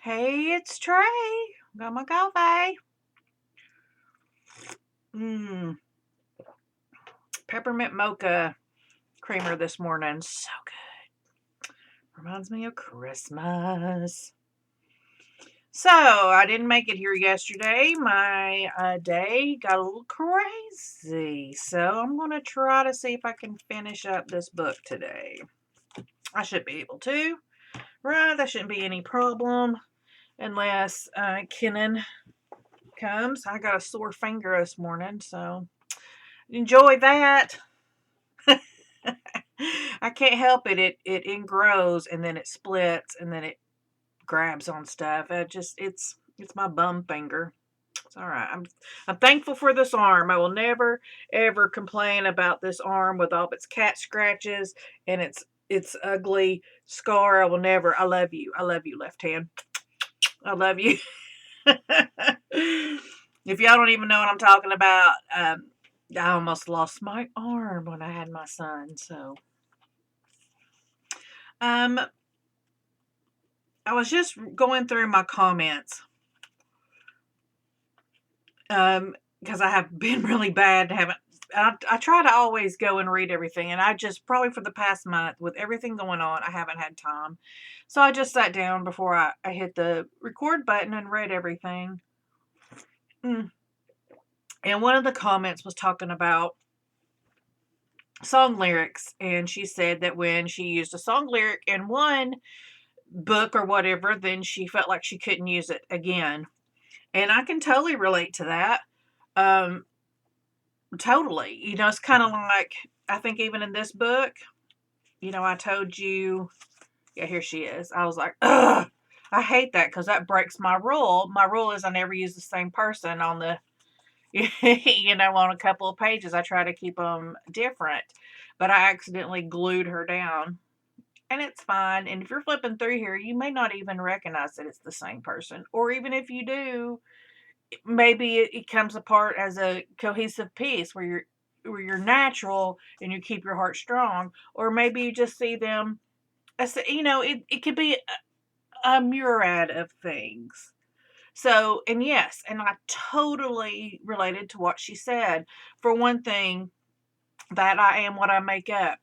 Hey, it's Trey. Got my coffee. Mmm, peppermint mocha creamer this morning. So good. Reminds me of Christmas. So, I didn't make it here yesterday. My day got a little crazy. So, I'm going to try to see if I can finish up this book today. I should be able to. Right? That shouldn't be any problem. Unless Kenan comes. I got a sore finger this morning, so enjoy that. I can't help it. It ingrows and then it splits and then it grabs on stuff. It's my bum finger. It's all right. I'm thankful for this arm. I will never ever complain about this arm with all its cat scratches and its ugly scar. I will never. I love you. I love you, left hand. I love you. If y'all don't even know what I'm talking about, I almost lost my arm when I had my son. So, I was just going through my comments, because I have been really bad. I try to always go and read everything, and I just probably for the past month with everything going on, I haven't had time. So I just sat down before I hit the record button and read everything. And one of the comments was talking about song lyrics, and she said that when she used a song lyric in one book or whatever, then she felt like she couldn't use it again. And I can totally relate to that. Totally. It's kind of like, I think even in this book, I told you, yeah, here she is. I was like, ugh, I hate that because that breaks my rule. My rule is I never use the same person on the, on a couple of pages. I try to keep them different, but I accidentally glued her down. And it's fine. And if you're flipping through here, you may not even recognize that it's the same person. Or even if you do, maybe it comes apart as a cohesive piece where you're natural and you keep your heart strong. Or maybe you just see them as, it could be a myriad of things. So, and yes, and I totally related to what she said. For one thing, that I am what I make up.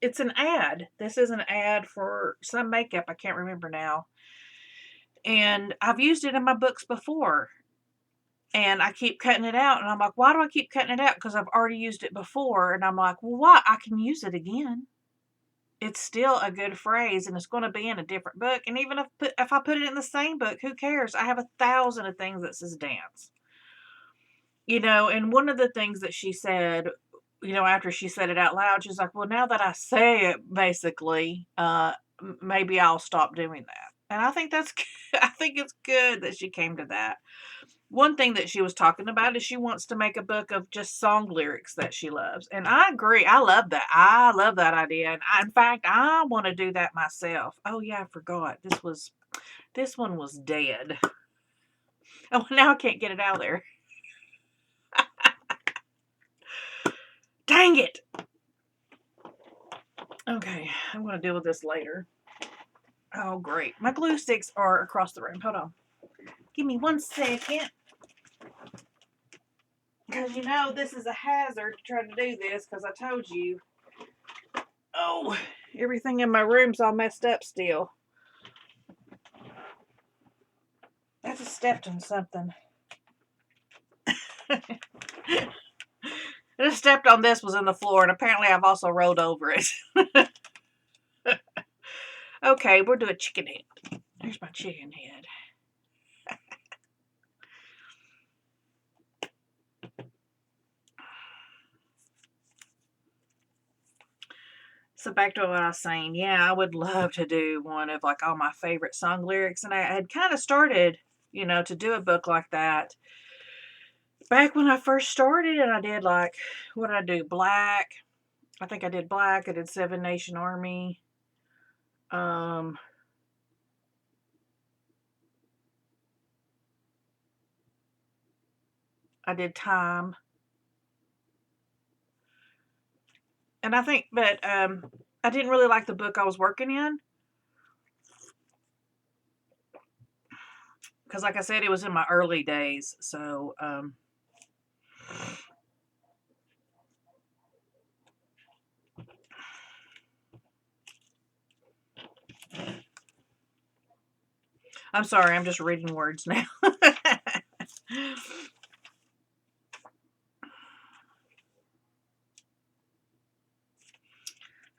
It's an ad. This is an ad for some makeup. I can't remember now. And I've used it in my books before. And I keep cutting it out. And I'm like, why do I keep cutting it out? Because I've already used it before. And I'm like, well, why? I can use it again. It's still a good phrase and it's going to be in a different book. And even if I put it in the same book, who cares? I have 1,000 of things that says dance. And one of the things that she said, after she said it out loud, she's like, well, now that I say it, basically, maybe I'll stop doing that. And I think I think it's good that she came to that. One thing that she was talking about is she wants to make a book of just song lyrics that she loves. And I agree. I love that. I love that idea. And in fact, I want to do that myself. Oh yeah, I forgot. This one was dead. Oh, now I can't get it out of there. Dang it. Okay, I'm going to deal with this later. Oh, great. My glue sticks are across the room. Hold on. Give me 1 second. Because this is a hazard to try to do this because I told you. Oh, everything in my room's all messed up still. I just stepped on something. I just stepped on this was in the floor, and apparently I've also rolled over it. Okay, we'll do a chicken head. Here's my chicken head. So back to what I was saying. Yeah, I would love to do one of like all my favorite song lyrics. And I had kind of started, to do a book like that back when I first started. And I did like, what did I do? Black. I think I did Black. I did Seven Nation Army. I did Time. And I think, but I didn't really like the book I was working in. because like I said, it was in my early days. So, I'm sorry, I'm just reading words now. I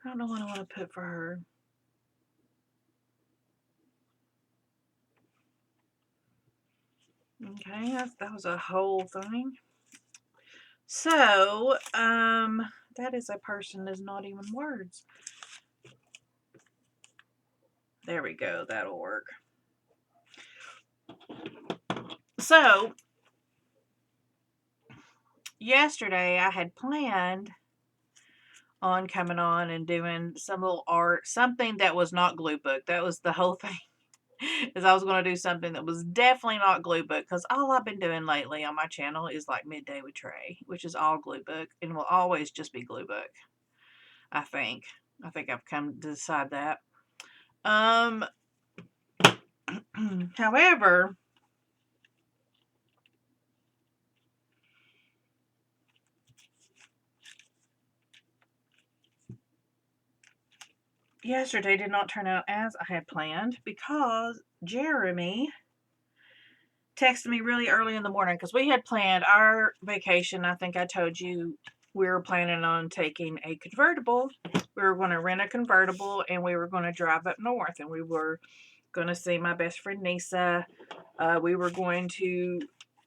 don't know what I want to put for her. Okay, that was a whole thing. So, that is a person is not even words. There we go. That'll work. So, yesterday I had planned on coming on and doing some little art, something that was not Gluebook. That was the whole thing. Is I was going to do something that was definitely not Gluebook, because all I've been doing lately on my channel is like Midday with Trey, which is all Gluebook and will always just be Gluebook. I think I've come to decide that. However, yesterday did not turn out as I had planned, because Jeremy texted me really early in the morning, because we had planned our vacation. I think I told you we were planning on taking a convertible. We were going to rent a convertible and we were going to drive up north, and we were going to see my best friend Nisa. We were going to,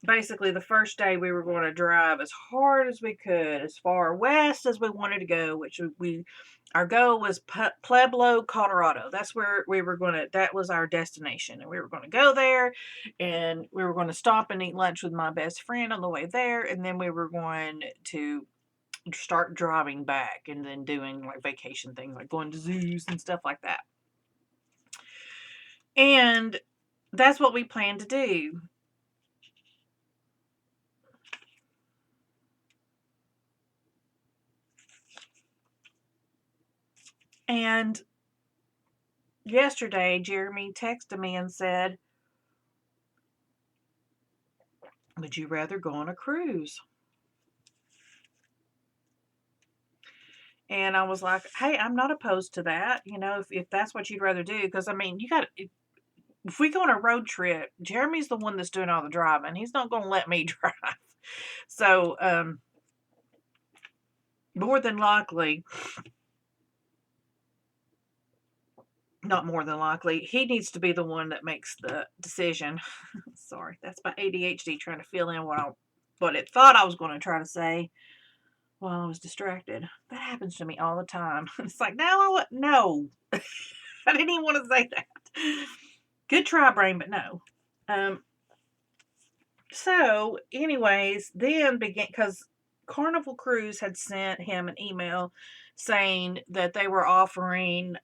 basically the first day we were going to drive as hard as we could, as far west as we wanted to go, which our goal was Pueblo, Colorado. That's where we were going to, that was our destination. And we were going to go there, and we were going to stop and eat lunch with my best friend on the way there. And then we were going to start driving back and then doing like vacation things, like going to zoos and stuff like that. And that's what we planned to do. And yesterday, Jeremy texted me and said, would you rather go on a cruise? And I was like, hey, I'm not opposed to that. You know, if that's what you'd rather do. Because, I mean, if we go on a road trip, Jeremy's the one that's doing all the driving. He's not going to let me drive. So, more than likely, not more than likely, he needs to be the one that makes the decision. Sorry, that's my ADHD trying to fill in what it thought I was going to try to say while I was distracted. That happens to me all the time. It's like, no. I didn't even want to say that. Good try, brain, but no. So, anyways, then began, because Carnival Cruise had sent him an email saying that they were offering,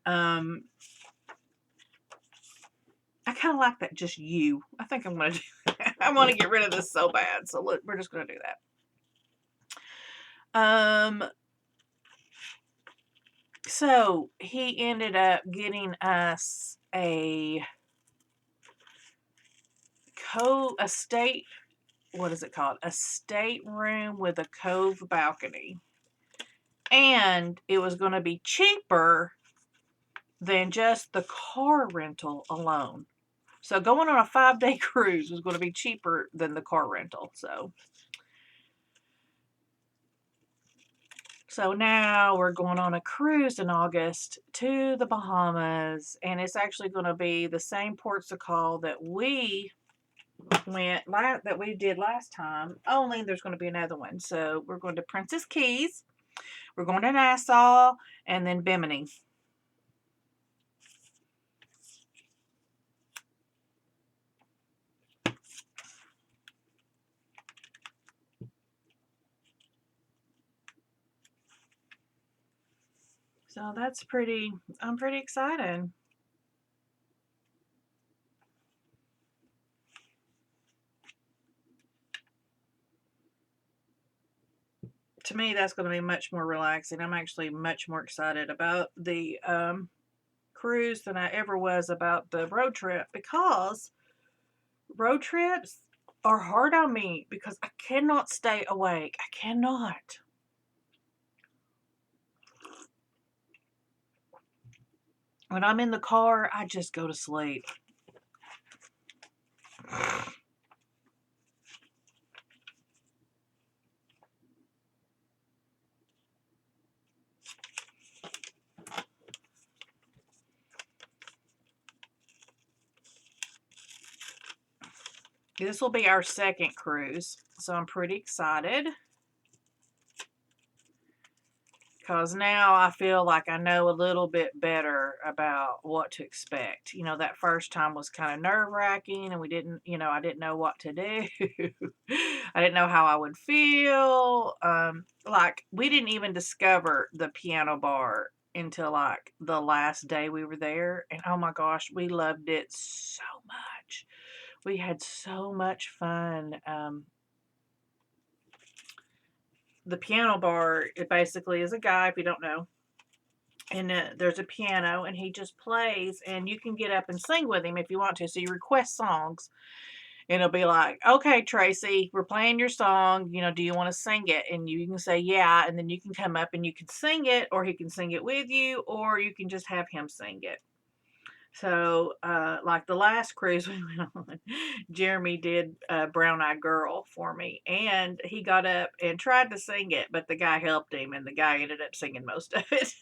I kind of like that, just you. I think I'm going to do that. I want to get rid of this so bad. So, look, we're just going to do that. So, he ended up getting us a state, what is it called? A stateroom with a cove balcony. And it was going to be cheaper than just the car rental alone. So going on a 5-day cruise was going to be cheaper than the car rental. So now we're going on a cruise in August to the Bahamas, and it's actually going to be the same ports of call that we did last time, only there's going to be another one. So we're going to Princess Keys, we're going to Nassau, and then Bimini. So I'm pretty excited. To me, that's going to be much more relaxing. I'm actually much more excited about the cruise than I ever was about the road trip, because road trips are hard on me because I cannot stay awake. I cannot. When I'm in the car, I just go to sleep. This will be our second cruise, so I'm pretty excited. Because now I feel like I know a little bit better about what to expect. You know, that first time was kind of nerve-wracking, and we didn't, I didn't know what to do. I didn't know how I would feel. Like, we didn't even discover the piano bar until, like, the last day we were there. And, oh my gosh, we loved it so much. We had so much fun. The piano bar, it basically is a guy, if you don't know, and there's a piano, and he just plays, and you can get up and sing with him if you want to. So you request songs, and it'll be like, okay, Tracy, we're playing your song, do you want to sing it? And you can say yeah, and then you can come up and you can sing it, or he can sing it with you, or you can just have him sing it. So, like the last cruise we went on, Jeremy did Brown Eyed Girl for me, and he got up and tried to sing it, but the guy helped him, and the guy ended up singing most of it.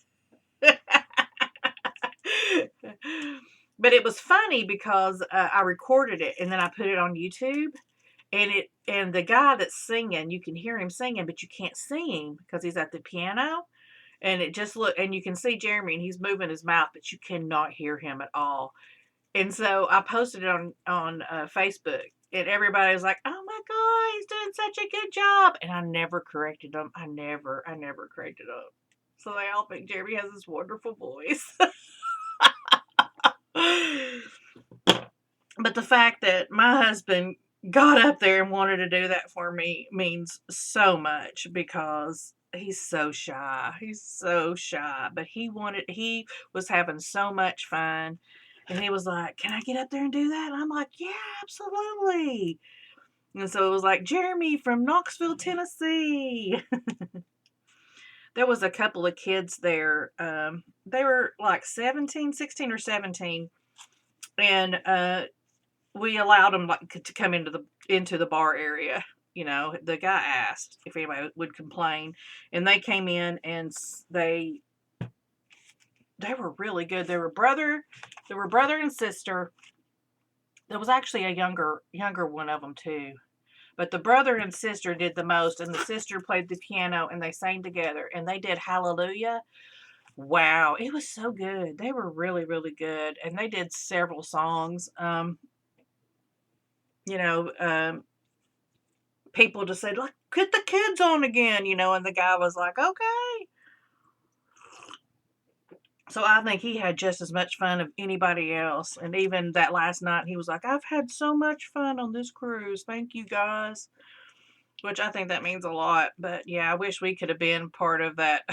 But it was funny because I recorded it, and then I put it on YouTube, and the guy that's singing, you can hear him singing, but you can't see him because he's at the piano. And it just and you can see Jeremy, and he's moving his mouth, but you cannot hear him at all. And so I posted it on Facebook, and everybody was like, "Oh my God, he's doing such a good job!" And I never corrected them. I never corrected them. So they all think Jeremy has this wonderful voice. But the fact that my husband got up there and wanted to do that for me means so much, because he's so shy. He's so shy. But he was having so much fun. And he was like, "Can I get up there and do that?" And I'm like, "Yeah, absolutely." And so it was like, Jeremy from Knoxville, Tennessee. There was a couple of kids there. They were like 16 or 17. And we allowed them to come into the bar area. The guy asked if anybody would complain, and they came in, and they were really good. They were brother and sister. There was actually a younger one of them too, but the brother and sister did the most, and the sister played the piano, and they sang together, and they did Hallelujah. Wow, it was so good. They were really, really good, and they did several songs. You know, people just said, like, "Get the kids on again," and the guy was like, "Okay." So I think he had just as much fun as anybody else. And even that last night, he was like, "I've had so much fun on this cruise. Thank you guys." Which I think that means a lot. But yeah, I wish we could have been part of that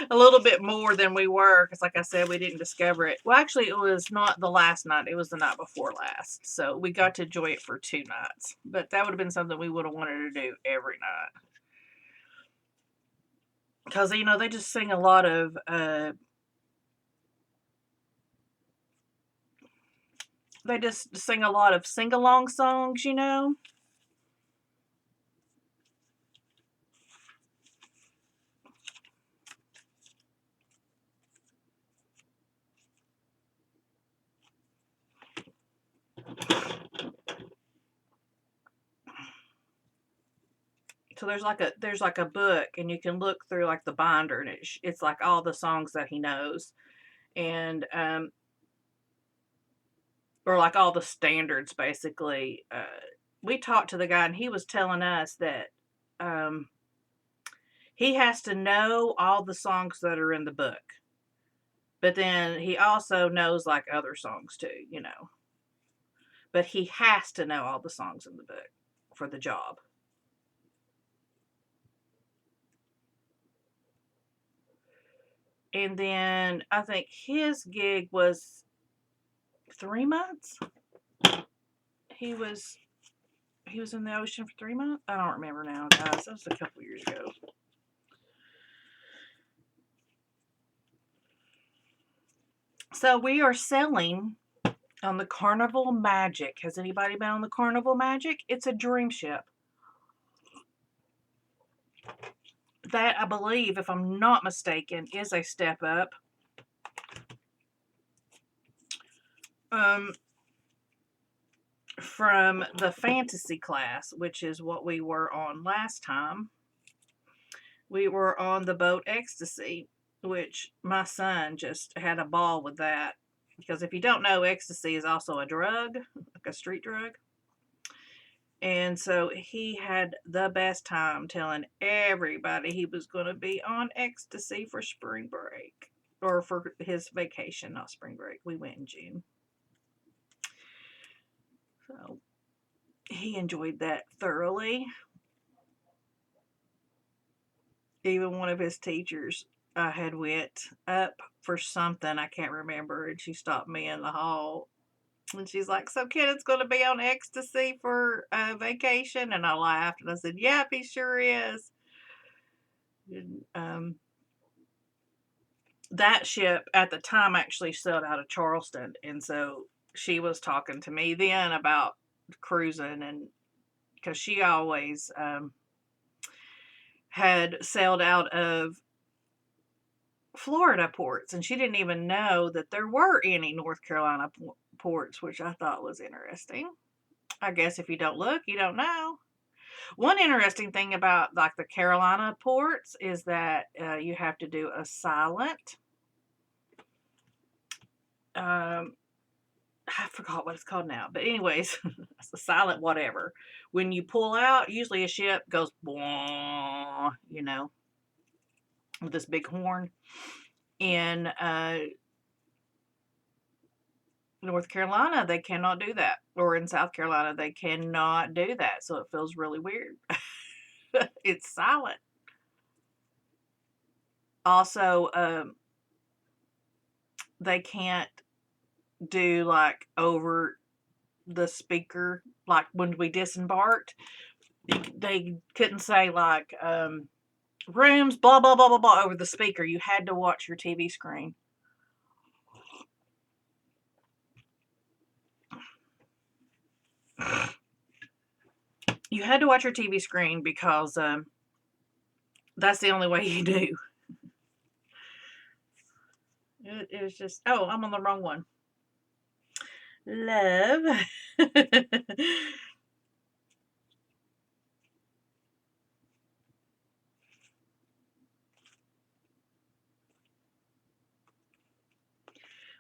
a little bit more than we were. Because like I said, we didn't discover it. Well, actually, it was not the last night. It was the night before last. So we got to enjoy it for 2 nights. But that would have been something we would have wanted to do every night. Because, they just sing a lot of... they just sing a lot of sing-along songs, So there's like a book, and you can look through like the binder, and it's like all the songs that he knows, and or like all the standards basically. We talked to the guy, and he was telling us that he has to know all the songs that are in the book, but then he also knows like other songs too. But he has to know all the songs in the book for the job. And then I think his gig was 3 months. he was in the ocean for 3 months. I don't remember now, guys. That was a couple years ago. So we are selling on the Carnival Magic. Has anybody been on the Carnival Magic? It's a dream ship. That, I believe, if I'm not mistaken, is a step up. From the fantasy class, which is what we were on last time. We were on the boat Ecstasy, which my son just had a ball with that. Because if you don't know, ecstasy is also a drug, like a street drug. And so he had the best time telling everybody he was going to be on ecstasy for spring break. Or for his vacation, not spring break. We went in June. So he enjoyed that thoroughly. Even one of his teachers had went up for something, I can't remember, and she stopped me in the hall. And she's like, so Kenneth's going to be on ecstasy for vacation? And I laughed and I said, yep, he sure is. And, that ship at the time actually sailed out of Charleston. And so she was talking to me then about cruising, and because she always had sailed out of Florida ports, and she didn't even know that there were any North Carolina ports, which I thought was interesting. I guess if you don't look, you don't know. One interesting thing about like the Carolina ports is that you have to do a silent. I forgot what it's called now, but anyways, it's a silent whatever. When you pull out, usually a ship goes, you know, with this big horn. In North Carolina, they cannot do that. Or in South Carolina, they cannot do that. So it feels really weird. It's silent. Also, they can't do like over the speaker, like when we disembarked, they couldn't say like rooms, blah, blah, blah, blah, blah over the speaker. You had to watch your TV screen. You had to watch your TV screen because that's the only way you do. It was just, oh, I'm on the wrong one. Love.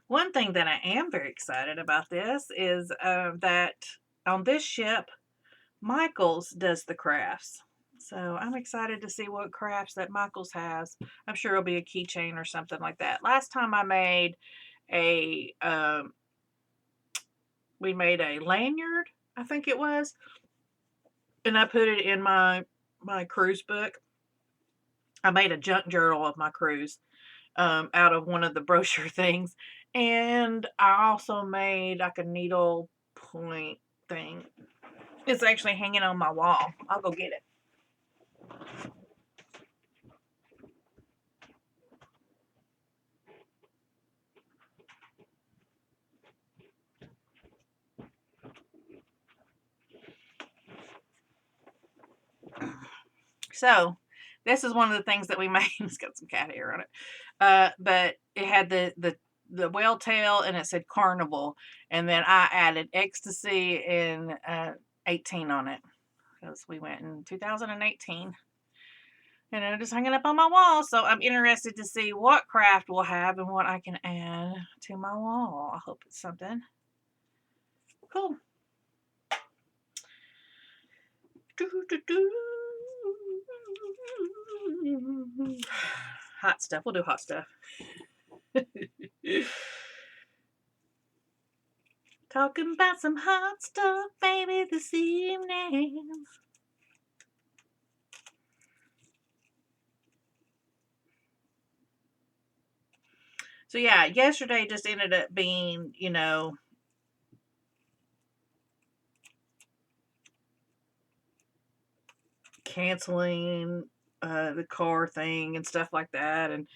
One thing that I am very excited about this is that on this ship, Michaels does the crafts. So I'm excited to see what crafts that Michaels has. I'm sure it'll be a keychain or something like that. Last time I made we made a lanyard, I think it was, and I put it in my cruise book. I made a junk journal of my cruise out of one of the brochure things, and I also made like a needle point thing. It's actually hanging on my wall. I'll go get it. So this is one of the things that we made. It's got some cat hair on it. But it had the whale tail and it said Carnival. And then I added ecstasy and 18 on it. Because we went in 2018. And I'm just hanging up on my wall. So I'm interested to see what craft we'll have and what I can add to my wall. I hope it's something cool. Hot stuff. We'll do hot stuff. Talking about some hot stuff, baby, this evening. So yeah, yesterday just ended up being, you know, canceling the car thing and stuff like that, and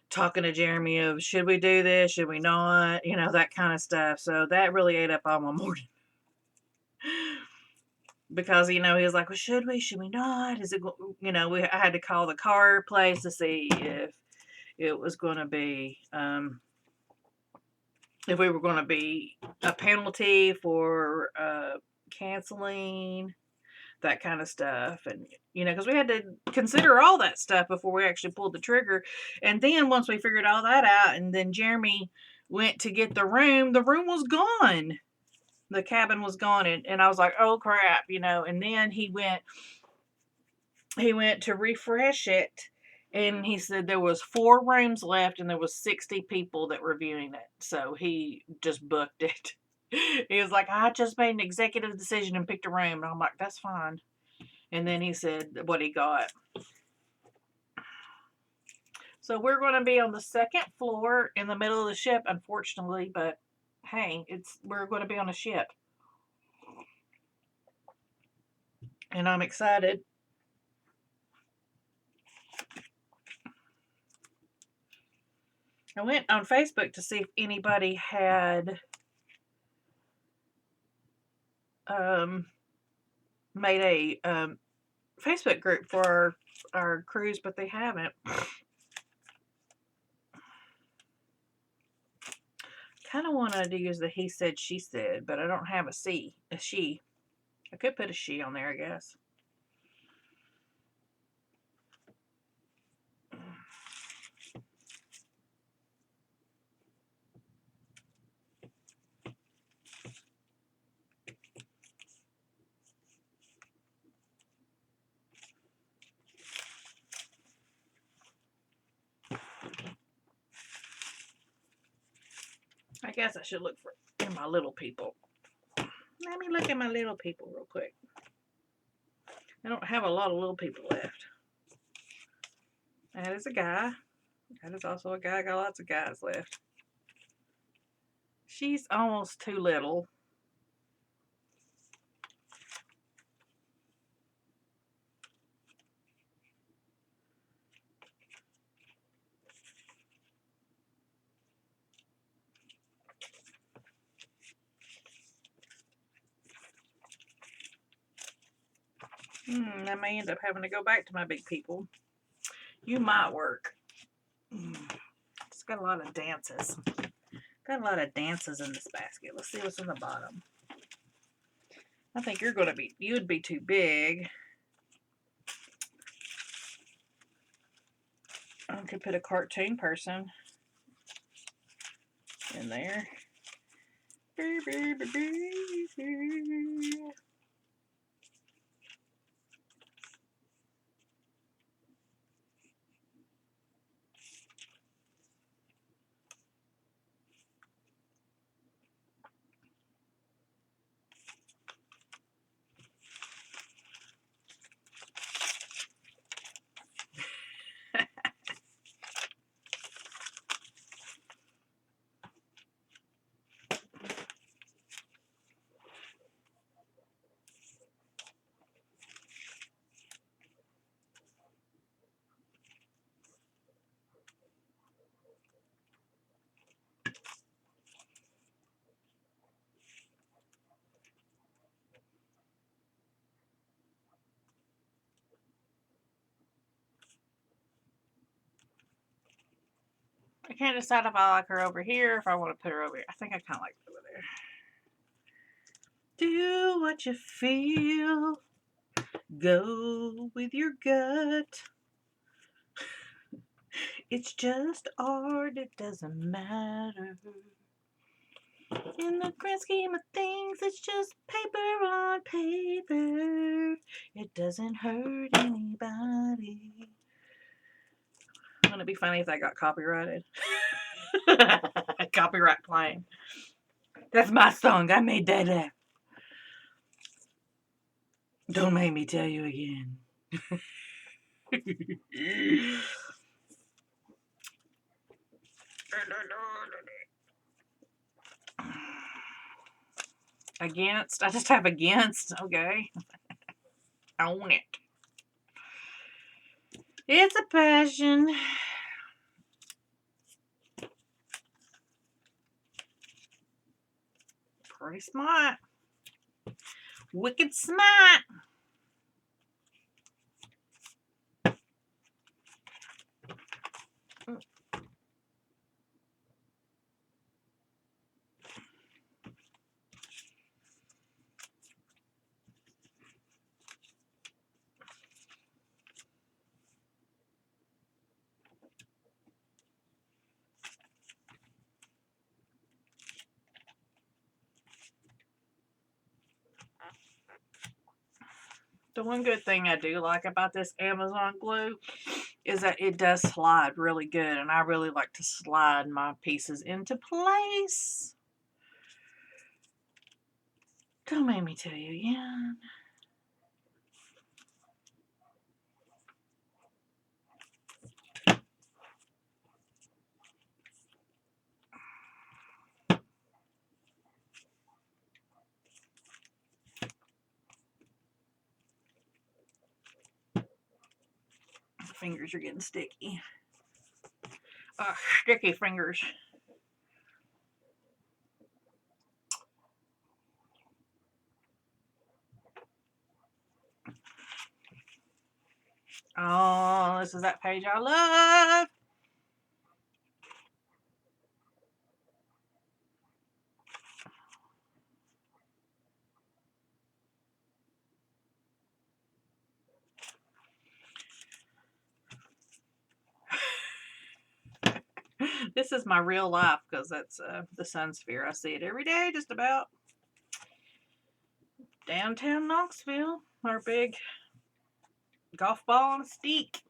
talking to Jeremy of, should we do this, should we not, you know, that kind of stuff. So that really ate up all my morning. Because, you know, he was like, well, should we not? Is it, you know, I had to call the car place to see if it was going to be, if we were going to be a penalty for canceling, that kind of stuff. And, you know, because we had to consider all that stuff before we actually pulled the trigger. And then once we figured all that out, and then Jeremy went to get the room was gone. The cabin was gone. And I was like, oh crap, you know. And then he went to refresh it, and he said there was 4 rooms left and there was 60 people that were viewing it. So he just booked it. He was like, I just made an executive decision and picked a room. And I'm like, that's fine. And then he said what he got. So we're going to be on the 2nd floor in the middle of the ship, unfortunately, but hey, we're going to be on a ship. And I'm excited. I went on Facebook to see if anybody had made a Facebook group for our cruise, but they haven't. Kind of wanted to use the he said, she said, but I don't have a she. I could put a she on there, I guess. I guess I should look in my little people. Let me look at my little people real quick. I don't have a lot of little people left. That is a guy. That is also a guy. I got lots of guys left. She's almost too little. I may end up having to go back to my big people. You might work. It's got a lot of dances. Got a lot of dances in this basket. Let's see what's in the bottom. I think you would be too big. I could put a cartoon person in there. I can't decide if I like her over here or if I want to put her over here. I think I kind of like her over there. Do what you feel. Go with your gut. It's just art. It doesn't matter. In the grand scheme of things, it's just paper on paper. It doesn't hurt anybody. Wouldn't it be funny if that got copyrighted? Copyright claim. That's my song. I made that up. Don't make me tell you again. Against. I just have against. Okay. Own it. It's a passion. Pretty smart. Wicked smart. The one good thing I do like about this Amazon glue is that it does slide really good, and I really like to slide my pieces into place. Don't make me tell you again. Fingers are getting sticky. Sticky fingers. Oh, this is that page I love. This is my real life because that's the Sun Sphere. I see it every day, just about. Downtown Knoxville, our big golf ball on a stick.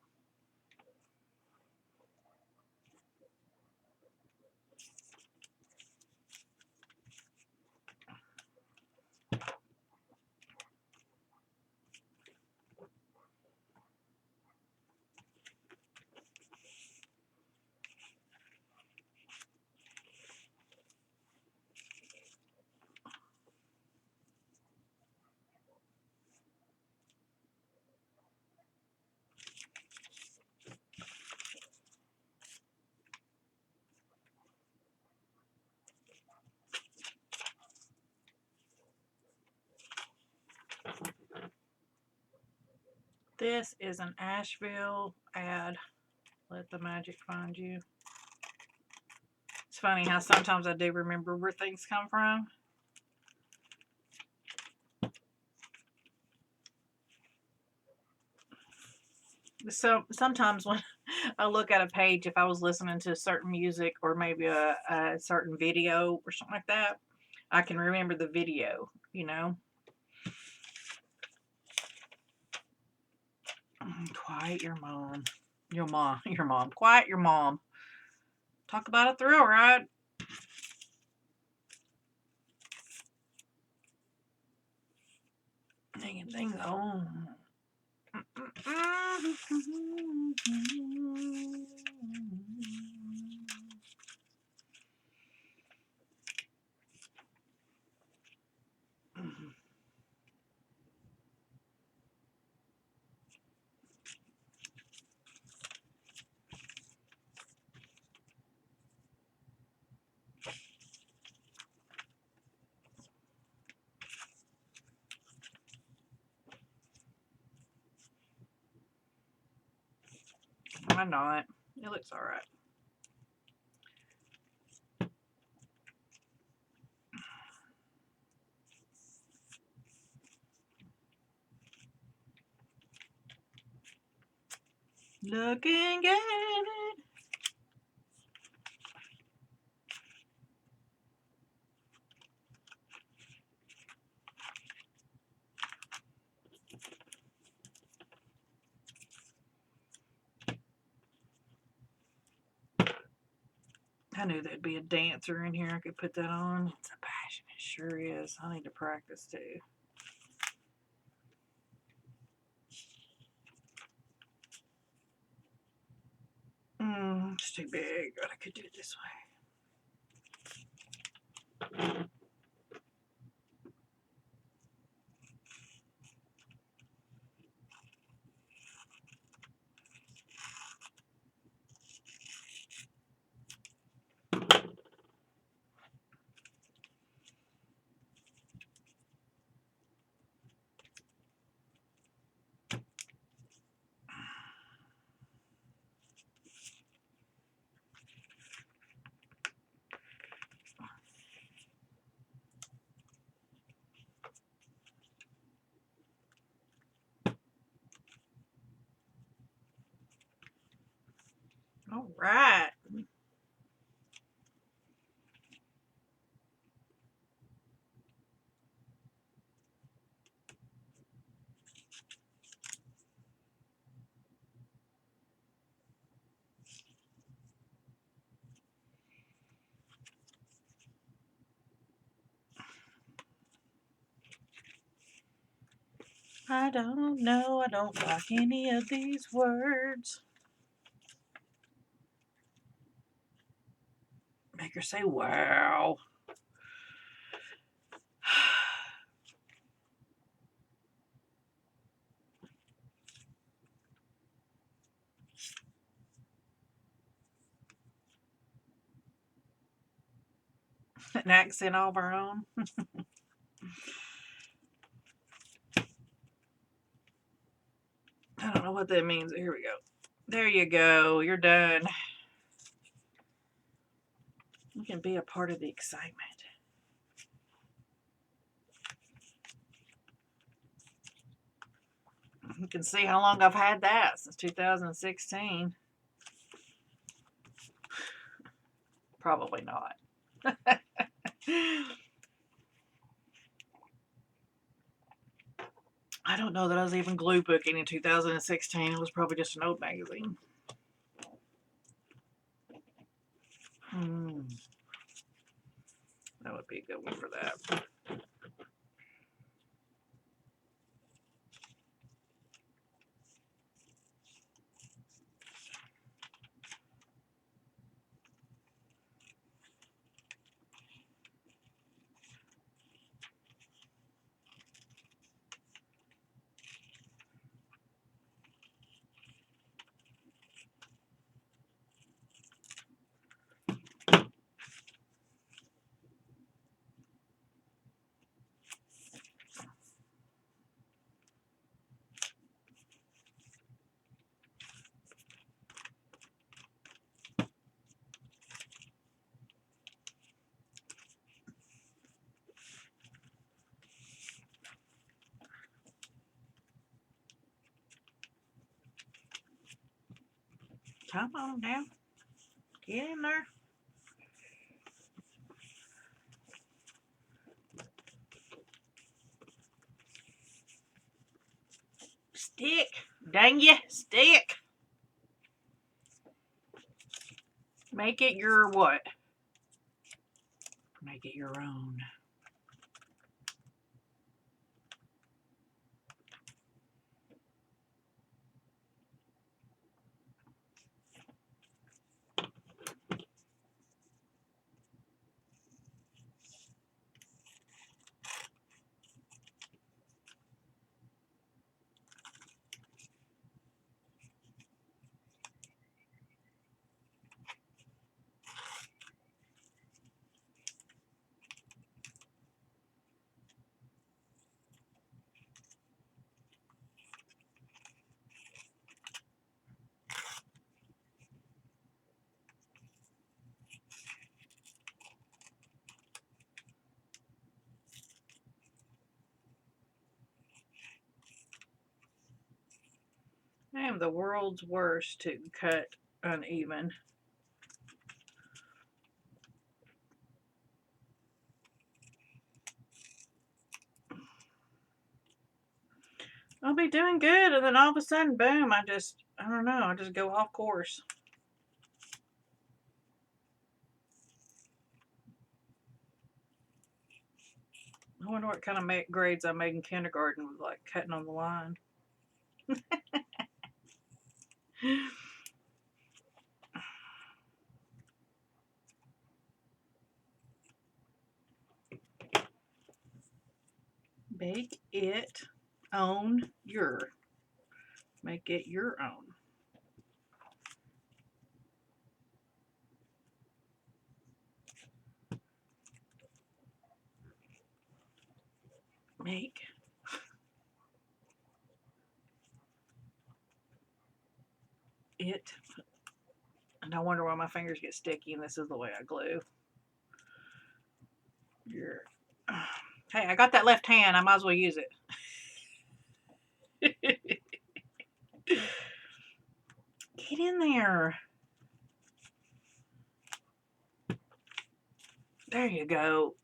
This is an Asheville ad. Let the magic find you. It's funny how sometimes I do remember where things come from. So sometimes when I look at a page, if I was listening to certain music or maybe a certain video or something like that, I can remember the video, you know. Quiet your mom. Your mom. Quiet your mom. Talk about a thrill ride. Dang things on. Why not? It looks alright. Looking good. I knew there'd be a dancer in here. I could put that on. It's a passion. It sure is. I need to practice too. It's too big, but I could do it this way. All right. I don't know. I don't like any of these words. Make her say, wow. An accent all of our own. I don't know what that means. Here we go. There you go. You're done. You can be a part of the excitement. You can see how long I've had that, since 2016. Probably not. I don't know that I was even Gluebooking in 2016. It was probably just an old magazine. That would be a good one for that. Come on now. Get in there. Stick. Dang you. Stick. Make it your what? Make it your own. I am the world's worst to cut uneven. I'll be doing good, and then all of a sudden, boom, I don't know, I just go off course. I wonder what kind of grades I made in kindergarten with like cutting on the line. Make it own your. Make it your own. Make it. And I wonder why my fingers get sticky, and this is the way I glue. Hey, I got that left hand. I might as well use it. Get in there. There you go.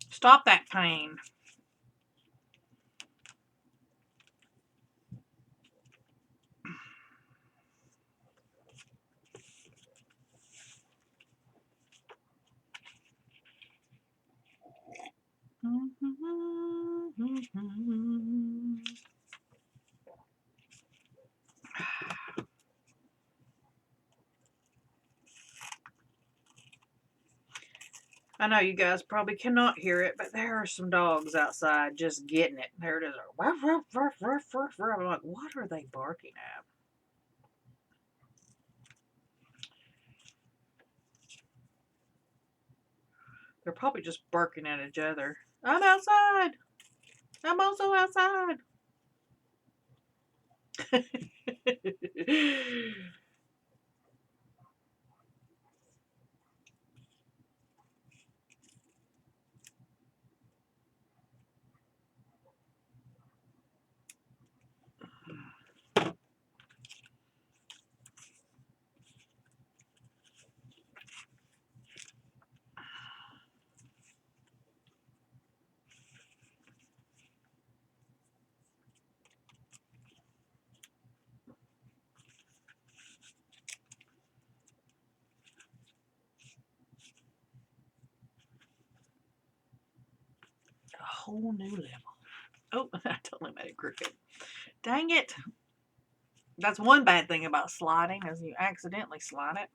Stop that pain. I know you guys probably cannot hear it, but there are some dogs outside just getting it. There it is. Ruff, ruff, ruff, ruff, ruff, ruff. I'm like, what are they barking at? They're probably just barking at each other. I'm outside. I'm also outside. A whole new level. Oh, I totally made it crooked. Dang it. That's one bad thing about sliding, is you accidentally slide it.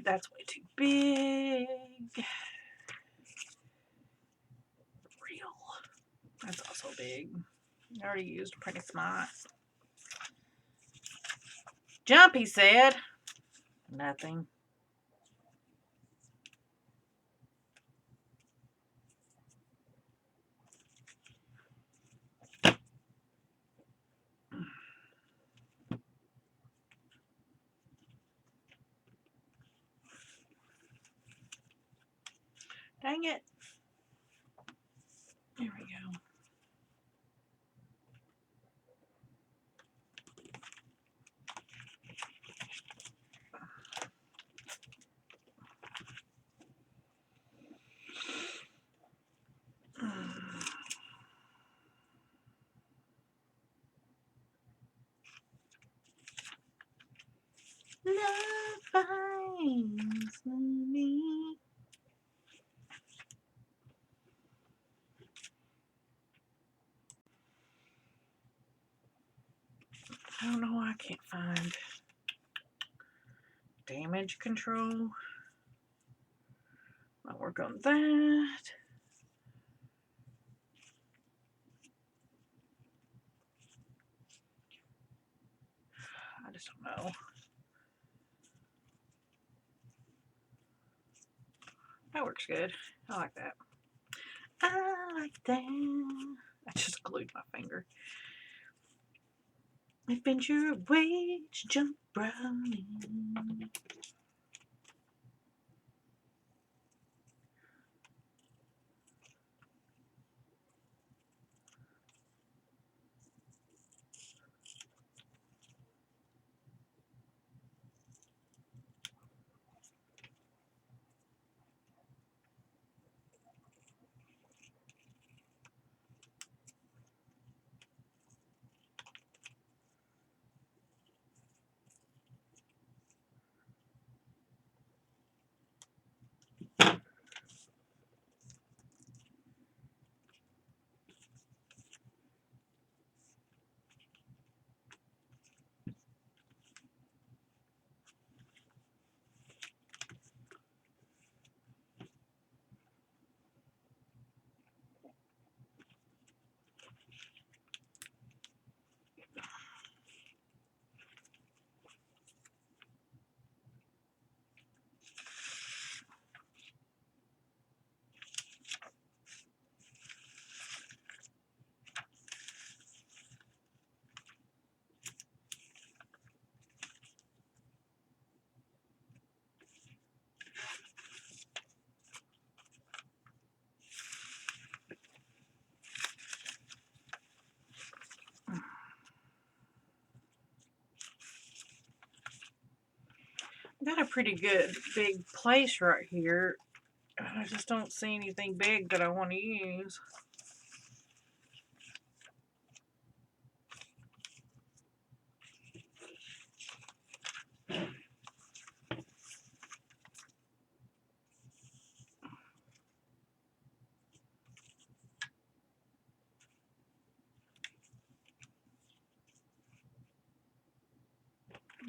That's way too big. Real. That's also big. I already used Pretty Smart. Jump, he said. Nothing. Dang it. There we go. Love finds me. I don't know why I can't find damage control. I'll work on that. I just don't know. That works good. I like that. I like that. I just glued my finger. Adventure awaits, jump brownie. pretty good big place right here. I just don't see anything big that I want to use.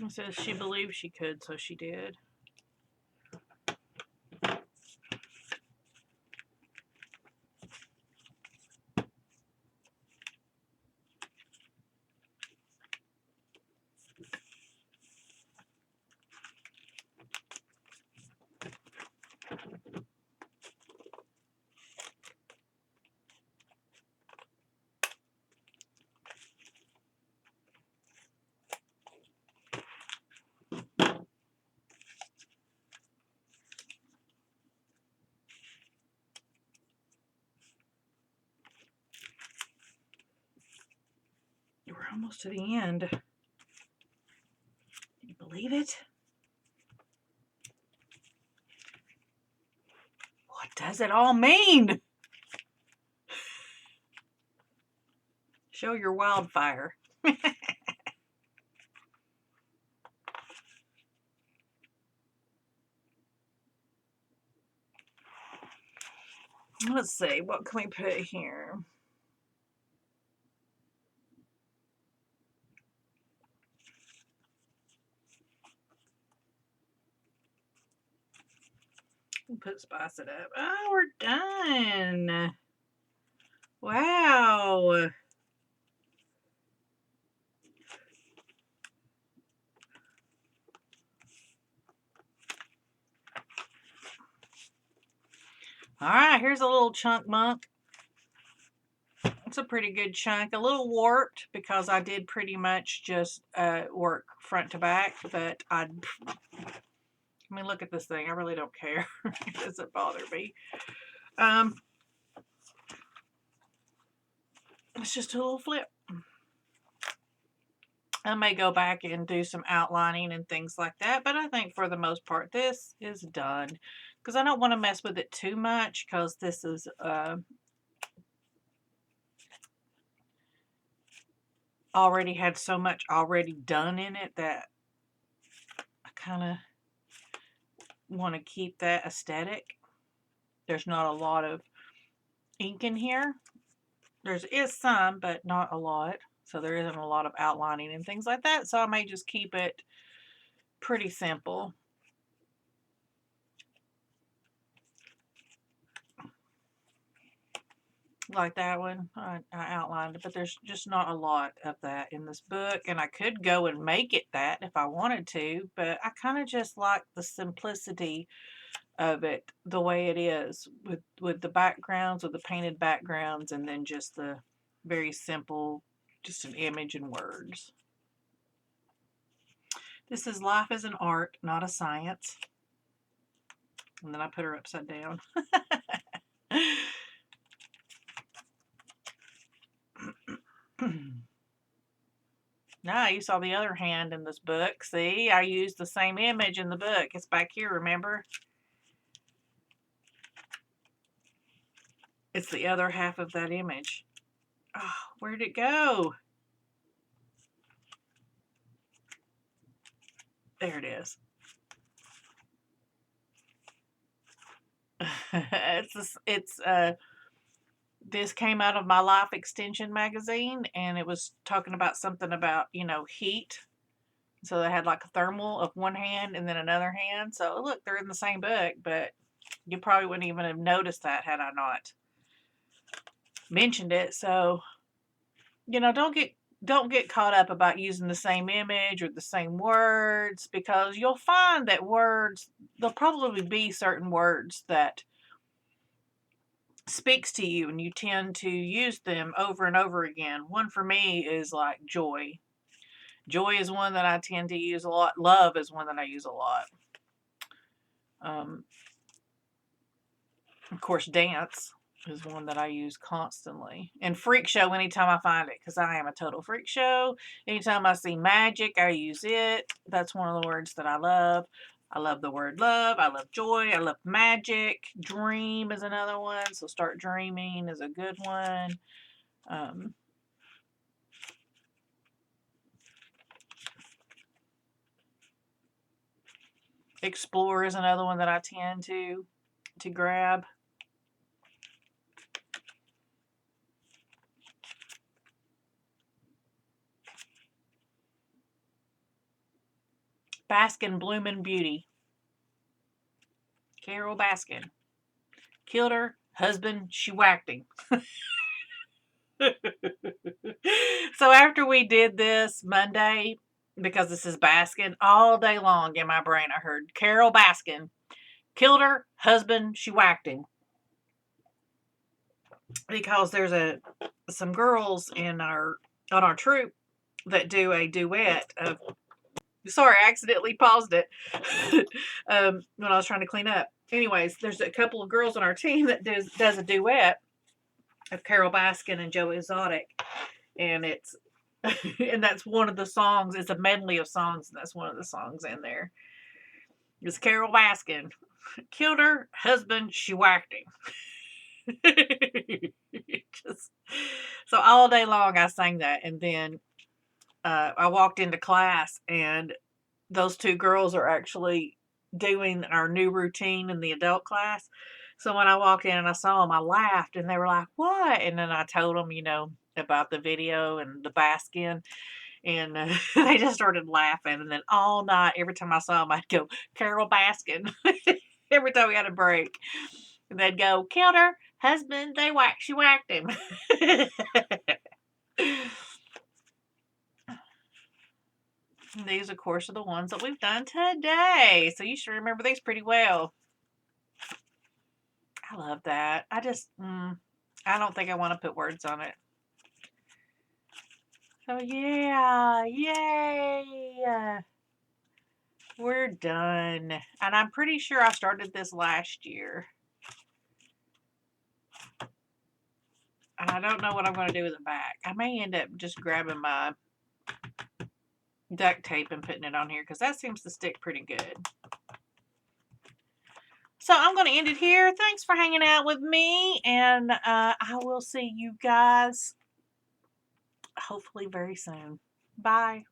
It says she believed she could, so she did. We're almost to the end. Can you believe it? What does it all mean? Show your wildfire. Let's see, what can we put here? We'll put spice it up. Oh, we're done. Wow. All right, here's a little chunk monk. It's a pretty good chunk. A little warped because I did pretty much just work front to back, but I mean, look at this thing. I really don't care. It doesn't bother me. It's just a little flip. I may go back and do some outlining and things like that, but I think for the most part, this is done. Because I don't want to mess with it too much because this is already had so much already done in it that I kind of want to keep that aesthetic. There's not a lot of ink in here. There is some, but not a lot. So there isn't a lot of outlining and things like that. So I may just keep it pretty simple. Like that one, I outlined it, but there's just not a lot of that in this book. And I could go and make it that if I wanted to, but I kind of just like the simplicity of it the way it is with the backgrounds, with the painted backgrounds, and then just the very simple, just an image and words. This is Life as an Art, Not a Science. And then I put her upside down. Now you saw the other hand in this book. See, I used the same image in the book. It's back here, remember? It's the other half of that image. Oh, where'd it go? There it is. This came out of my Life Extension magazine, and it was talking about something about, you know, heat. So they had like a thermal of one hand and then another hand. So look, they're in the same book, but you probably wouldn't even have noticed that had I not mentioned it. So, you know, don't get caught up about using the same image or the same words, because you'll find that there'll probably be certain words that speaks to you and you tend to use them over and over again. One for me is like joy. Joy is one that I tend to use a lot. Love is one that I use a lot. Of course, dance is one that I use constantly. And freak show anytime I find it, because I am a total freak show. Anytime I see magic, I use it. That's one of the words that I love. I love the word love. I love joy. I love magic. Dream is another one. So start dreaming is a good one. Explore is another one that I tend to grab. Baskin Bloomin' Beauty. Carol Baskin. Killed her husband, she whacked him. So after we did this Monday, because this is Baskin, all day long in my brain I heard Carol Baskin. Killed her husband, she whacked him. Because there's some girls on our troop that do a duet of. Sorry, I accidentally paused it when I was trying to clean up. Anyways, there's a couple of girls on our team that does a duet of Carol Baskin and Joe Exotic, and it's and that's one of the songs. It's a medley of songs, and that's one of the songs in there. It's Carol Baskin. Killed her husband, she whacked him. So all day long I sang that, and then I walked into class, and those two girls are actually doing our new routine in the adult class. So when I walked in and I saw them, I laughed, and they were like, "What?" And then I told them, about the video and the Baskin, and they just started laughing. And then all night, every time I saw them, I'd go, "Carol Baskin." Every time we had a break, and they'd go, "Killed her husband, she whacked him." And these, of course, are the ones that we've done today. So you should remember these pretty well. I love that. I don't think I want to put words on it. So yeah, yay. We're done. And I'm pretty sure I started this last year. And I don't know what I'm going to do with the back. I may end up just grabbing my duct tape and putting it on here, because that seems to stick pretty good. So I'm going to end it here. Thanks for hanging out with me, and I will see you guys hopefully very soon. Bye.